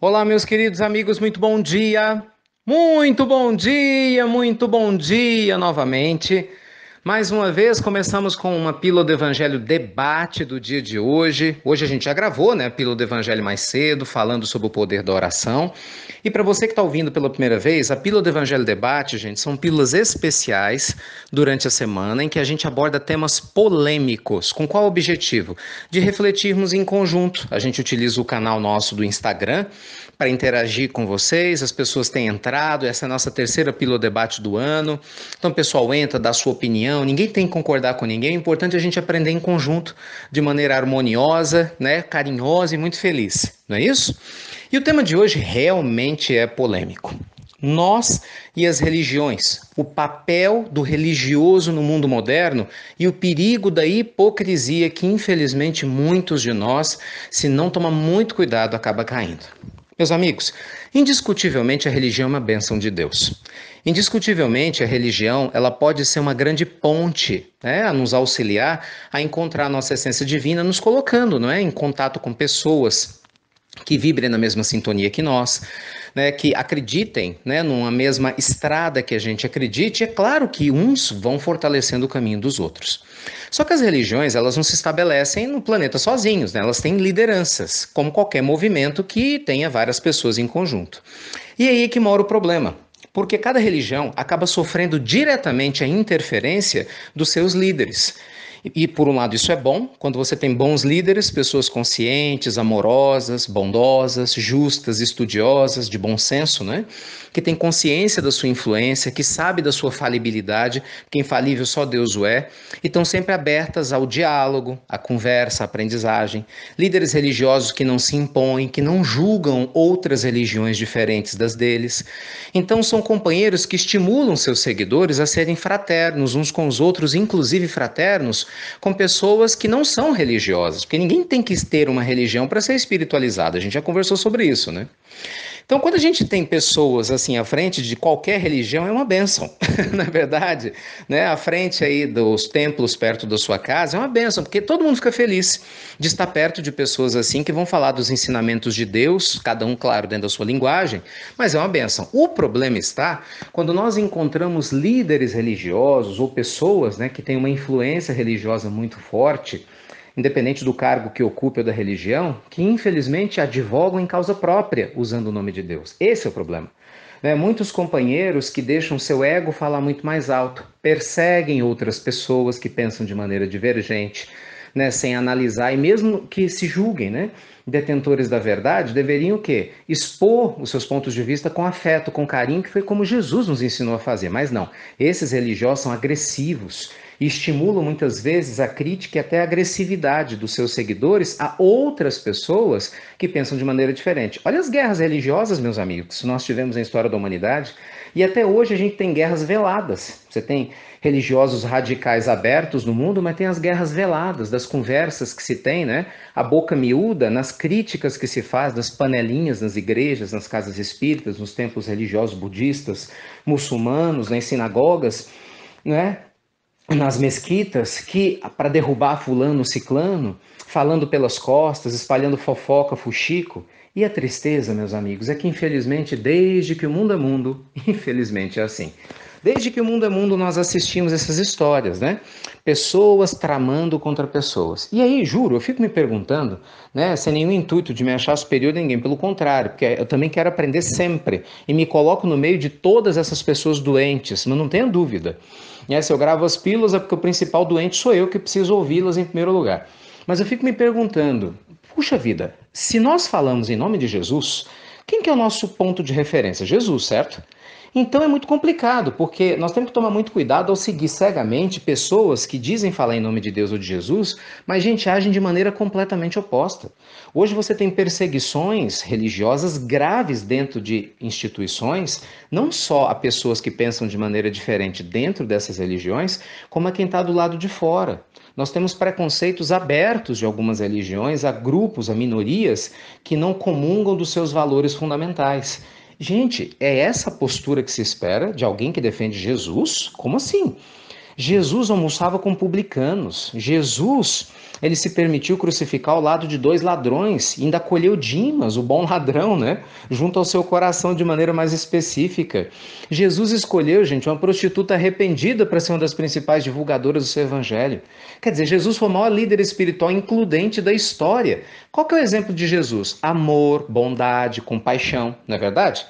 Olá, meus queridos amigos, muito bom dia! Muito bom dia, muito bom dia novamente. Mais uma vez, começamos com uma Pílula do Evangelho debate do dia de hoje. Hoje a gente já gravou, né, a Pílula do Evangelho mais cedo, falando sobre o poder da oração. E para você que está ouvindo pela primeira vez, a Pílula do Evangelho debate, gente, são pílulas especiais durante a semana em que a gente aborda temas polêmicos. Com qual objetivo? De refletirmos em conjunto. A gente utiliza o canal nosso do Instagram para interagir com vocês. As pessoas têm entrado, essa é a nossa terceira Pílula Debate do ano. Então o pessoal entra, dá sua opinião, ninguém tem que concordar com ninguém, o importante é a gente aprender em conjunto, de maneira harmoniosa, né, carinhosa e muito feliz, não é isso? E o tema de hoje realmente é polêmico. Nós e as religiões, o papel do religioso no mundo moderno e o perigo da hipocrisia que infelizmente muitos de nós, se não tomar muito cuidado, acaba caindo. Meus amigos, indiscutivelmente a religião é uma bênção de Deus. Indiscutivelmente a religião ela pode ser uma grande ponte, né, a nos auxiliar a encontrar a nossa essência divina, nos colocando, não é, em contato com pessoas que vibrem na mesma sintonia que nós, né, que acreditem, né, numa mesma estrada que a gente acredite. É claro que uns vão fortalecendo o caminho dos outros. Só que as religiões, elas não se estabelecem no planeta sozinhos, né? Elas têm lideranças, como qualquer movimento que tenha várias pessoas em conjunto. E aí é que mora o problema. Porque cada religião acaba sofrendo diretamente a interferência dos seus líderes. E, por um lado, isso é bom, quando você tem bons líderes, pessoas conscientes, amorosas, bondosas, justas, estudiosas, de bom senso, né? Que tem consciência da sua influência, que sabe da sua falibilidade, que infalível só Deus o é, e estão sempre abertas ao diálogo, à conversa, à aprendizagem. Líderes religiosos que não se impõem, que não julgam outras religiões diferentes das deles. Então, são companheiros que estimulam seus seguidores a serem fraternos uns com os outros, inclusive fraternos com pessoas que não são religiosas, porque ninguém tem que ter uma religião para ser espiritualizado. A gente já conversou sobre isso, né? Então, quando a gente tem pessoas assim à frente de qualquer religião, é uma bênção, na verdade, né? À frente aí dos templos perto da sua casa, é uma bênção, porque todo mundo fica feliz de estar perto de pessoas assim que vão falar dos ensinamentos de Deus, cada um, claro, dentro da sua linguagem, mas é uma bênção. O problema está quando nós encontramos líderes religiosos ou pessoas, né, que têm uma influência religiosa muito forte, independente do cargo que ocupe ou da religião, que infelizmente advogam em causa própria, usando o nome de Deus. Esse é o problema. Né? Muitos companheiros que deixam seu ego falar muito mais alto, perseguem outras pessoas que pensam de maneira divergente, né, sem analisar, e mesmo que se julguem, né, detentores da verdade, deveriam o quê? Expor os seus pontos de vista com afeto, com carinho, que foi como Jesus nos ensinou a fazer. Mas não, esses religiosos são agressivos e estimulam muitas vezes a crítica e até a agressividade dos seus seguidores a outras pessoas que pensam de maneira diferente. Olha as guerras religiosas, meus amigos, que nós tivemos na história da humanidade, e até hoje a gente tem guerras veladas. Você tem religiosos radicais abertos no mundo, mas tem as guerras veladas, das conversas que se tem, né? A boca miúda, nas críticas que se faz das panelinhas nas igrejas, nas casas espíritas, nos templos religiosos budistas, muçulmanos, nas sinagogas, né? Nas mesquitas, que para derrubar fulano, ciclano, falando pelas costas, espalhando fofoca, fuxico. E a tristeza, meus amigos, é que infelizmente, desde que o mundo é mundo, infelizmente é assim. Desde que o mundo é mundo, nós assistimos essas histórias, né? Pessoas tramando contra pessoas. E aí, juro, eu fico me perguntando, né, sem nenhum intuito de me achar superior a ninguém, pelo contrário, porque eu também quero aprender sempre e me coloco no meio de todas essas pessoas doentes, mas não tenha dúvida. Se eu gravo as pílulas é porque o principal doente sou eu que preciso ouvi-las em primeiro lugar. Mas eu fico me perguntando, puxa vida, se nós falamos em nome de Jesus, quem que é o nosso ponto de referência? Jesus, certo? Então é muito complicado, porque nós temos que tomar muito cuidado ao seguir cegamente pessoas que dizem falar em nome de Deus ou de Jesus, mas gente agem de maneira completamente oposta. Hoje você tem perseguições religiosas graves dentro de instituições, não só a pessoas que pensam de maneira diferente dentro dessas religiões, como a quem está do lado de fora. Nós temos preconceitos abertos de algumas religiões a grupos, a minorias que não comungam dos seus valores fundamentais. Gente, é essa a postura que se espera de alguém que defende Jesus? Como assim? Jesus almoçava com publicanos. Jesus, ele se permitiu crucificar ao lado de dois ladrões e ainda acolheu Dimas, o bom ladrão, né? Junto ao seu coração de maneira mais específica. Jesus escolheu, gente, uma prostituta arrependida para ser uma das principais divulgadoras do seu evangelho. Quer dizer, Jesus foi o maior líder espiritual includente da história. Qual que é o exemplo de Jesus? Amor, bondade, compaixão, não é verdade?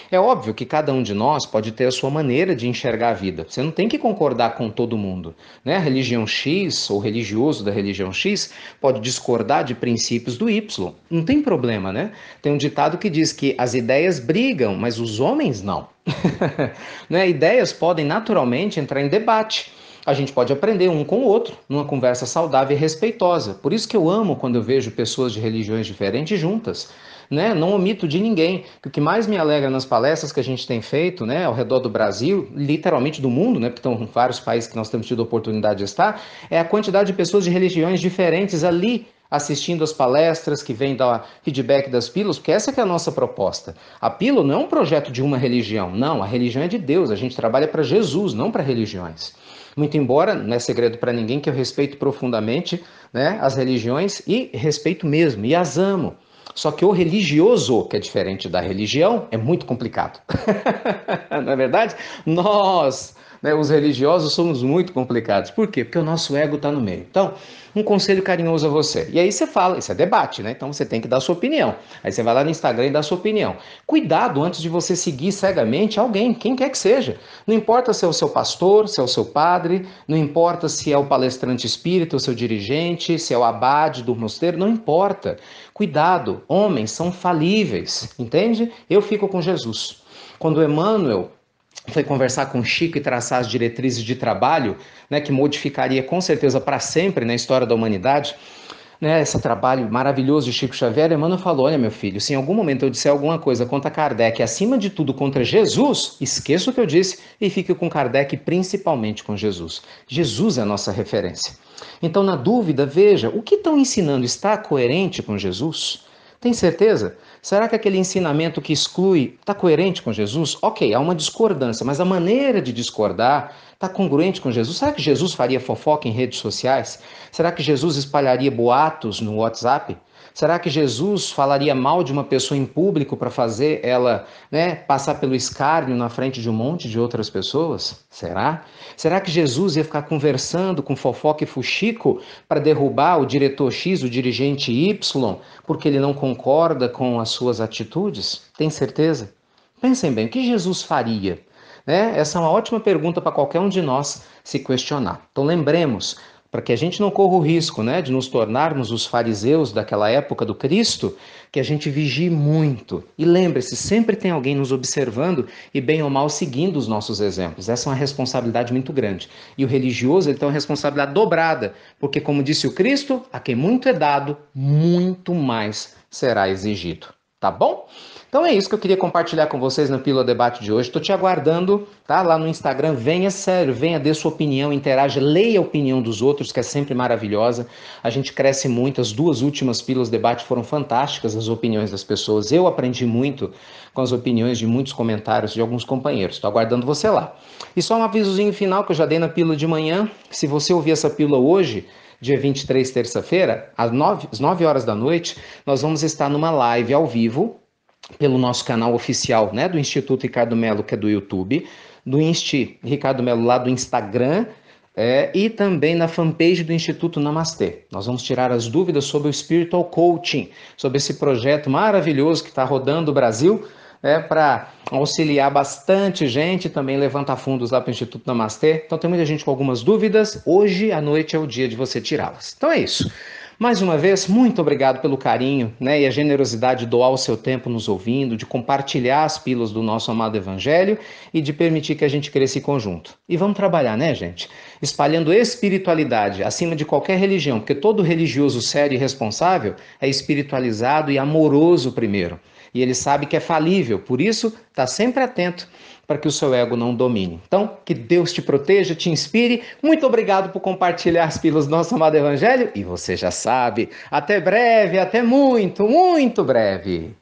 É óbvio que cada um de nós pode ter a sua maneira de enxergar a vida. Você não tem que concordar com todo mundo, né? A religião X ou religioso da religião X pode discordar de princípios do Y. Não tem problema, né? Tem um ditado que diz que as ideias brigam, mas os homens não. Né? Ideias podem naturalmente entrar em debate. A gente pode aprender um com o outro, numa conversa saudável e respeitosa. Por isso que eu amo quando eu vejo pessoas de religiões diferentes juntas. Né? Não omito de ninguém. O que mais me alegra nas palestras que a gente tem feito, né, ao redor do Brasil, literalmente do mundo, né, porque estão vários países que nós temos tido a oportunidade de estar, é a quantidade de pessoas de religiões diferentes ali assistindo as palestras que vêm dar feedback das pílulas, porque essa que é a nossa proposta. A pílula não é um projeto de uma religião, não, a religião é de Deus, a gente trabalha para Jesus, não para religiões. Muito embora, não é segredo para ninguém que eu respeito profundamente, né, as religiões e respeito mesmo, e as amo. Só que o religioso, que é diferente da religião, é muito complicado. Não é verdade? Nós, né, os religiosos, somos muito complicados. Por quê? Porque o nosso ego está no meio. Então, um conselho carinhoso a você. E aí você fala, isso é debate, né? Então você tem que dar a sua opinião. Aí você vai lá no Instagram e dá a sua opinião. Cuidado antes de você seguir cegamente alguém, quem quer que seja. Não importa se é o seu pastor, se é o seu padre, não importa se é o palestrante espírita, o seu dirigente, se é o abade do mosteiro, não importa. Cuidado, homens são falíveis, entende? Eu fico com Jesus. Quando Emmanuel foi conversar com Chico e traçar as diretrizes de trabalho, né, que modificaria com certeza para sempre na história da humanidade, né, esse trabalho maravilhoso de Chico Xavier, Emmanuel falou, olha meu filho, se em algum momento eu disser alguma coisa contra Kardec, acima de tudo contra Jesus, esqueça o que eu disse e fique com Kardec, principalmente com Jesus. Jesus é a nossa referência. Então, na dúvida, veja, o que estão ensinando está coerente com Jesus? Tem certeza? Será que aquele ensinamento que exclui está coerente com Jesus? Ok, há uma discordância, mas a maneira de discordar está congruente com Jesus? Será que Jesus faria fofoca em redes sociais? Será que Jesus espalharia boatos no WhatsApp? Será que Jesus falaria mal de uma pessoa em público para fazer ela, né, passar pelo escárnio na frente de um monte de outras pessoas? Será? Será que Jesus ia ficar conversando com fofoca e fuxico para derrubar o diretor X, o dirigente Y, porque ele não concorda com as suas atitudes? Tem certeza? Pensem bem, o que Jesus faria? Né? Essa é uma ótima pergunta para qualquer um de nós se questionar. Então lembremos, para que a gente não corra o risco, né, de nos tornarmos os fariseus daquela época do Cristo, que a gente vigie muito. E lembre-se, sempre tem alguém nos observando e bem ou mal seguindo os nossos exemplos. Essa é uma responsabilidade muito grande. E o religioso ele tem uma responsabilidade dobrada, porque como disse o Cristo, a quem muito é dado, muito mais será exigido. Tá bom? Então é isso que eu queria compartilhar com vocês no Pílula Debate de hoje. Estou te aguardando, tá? Lá no Instagram. Venha sério, venha, dê sua opinião, interaja, leia a opinião dos outros, que é sempre maravilhosa. A gente cresce muito. As duas últimas Pílulas Debate foram fantásticas, as opiniões das pessoas. Eu aprendi muito com as opiniões de muitos comentários de alguns companheiros. Estou aguardando você lá. E só um avisozinho final que eu já dei na Pílula de manhã. Se você ouvir essa pílula hoje, dia 23, terça-feira, às 9 horas da noite, nós vamos estar numa live ao vivo, pelo nosso canal oficial, né, do Instituto Ricardo Melo, que é do YouTube, do Insti Ricardo Melo lá do Instagram, e também na fanpage do Instituto Namastê. Nós vamos tirar as dúvidas sobre o Spiritual Coaching, sobre esse projeto maravilhoso que está rodando o Brasil, para auxiliar bastante gente, também levantar fundos lá para o Instituto Namastê. Então tem muita gente com algumas dúvidas, hoje à noite é o dia de você tirá-las. Então é isso. Mais uma vez, muito obrigado pelo carinho, né, e a generosidade de doar o seu tempo nos ouvindo, de compartilhar as pílulas do nosso amado Evangelho e de permitir que a gente cresça em conjunto. E vamos trabalhar, né, gente? Espalhando espiritualidade acima de qualquer religião, porque todo religioso sério e responsável é espiritualizado e amoroso primeiro. E ele sabe que é falível, por isso está sempre atento para que o seu ego não domine. Então, que Deus te proteja, te inspire. Muito obrigado por compartilhar as pílulas do nosso amado Evangelho. E você já sabe, até breve, até muito, muito breve.